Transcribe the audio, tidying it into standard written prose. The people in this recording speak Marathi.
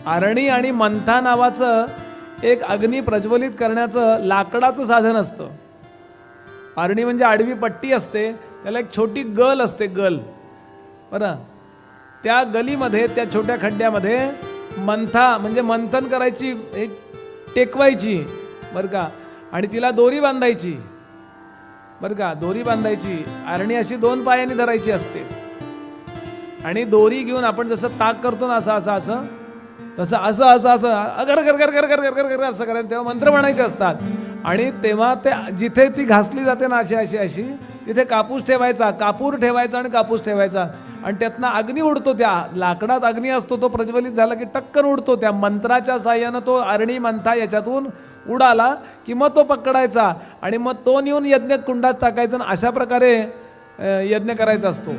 आरणी आणि मंथा नावाचं एक अग्नी प्रज्वलित करण्याचं लाकडाचं साधन असतं. आरणी म्हणजे आडवी पट्टी असते, त्याला एक छोटी गल असते, गल. बरं, त्या गलीमध्ये, त्या छोट्या खड्ड्यामध्ये मंथा म्हणजे मंथन करायची, एक टेकवायची बरं का, आणि तिला दोरी बांधायची बरं का, दोरी बांधायची. आरणी अशी 2 पायांनी धरायची असते आणि दोरी घेऊन आपण जसं ताक करतो ना, असं असं असं तसं असं असं असं अगर कर कर कर कर कर कर कर असं करायचं. तेव्हा मंत्र म्हणायचे असतात आणि तेव्हा ते जिथे ती घासली जाते ना, अशी अशी अशी, तिथे कापूस ठेवायचा, कापूर ठेवायचा आणि कापूस ठेवायचा आणि त्यातनं अग्नी उडतो. त्या लाकडात अग्नी असतो, तो प्रज्वलित झाला की टक्कन उडतो. त्या मंत्राच्या साह्यानं तो आरणी मंथा याच्यातून उडाला की मग तो पकडायचा आणि मग तो नेऊन यज्ञ कुंडात टाकायचा आणि अशा प्रकारे यज्ञ करायचा असतो.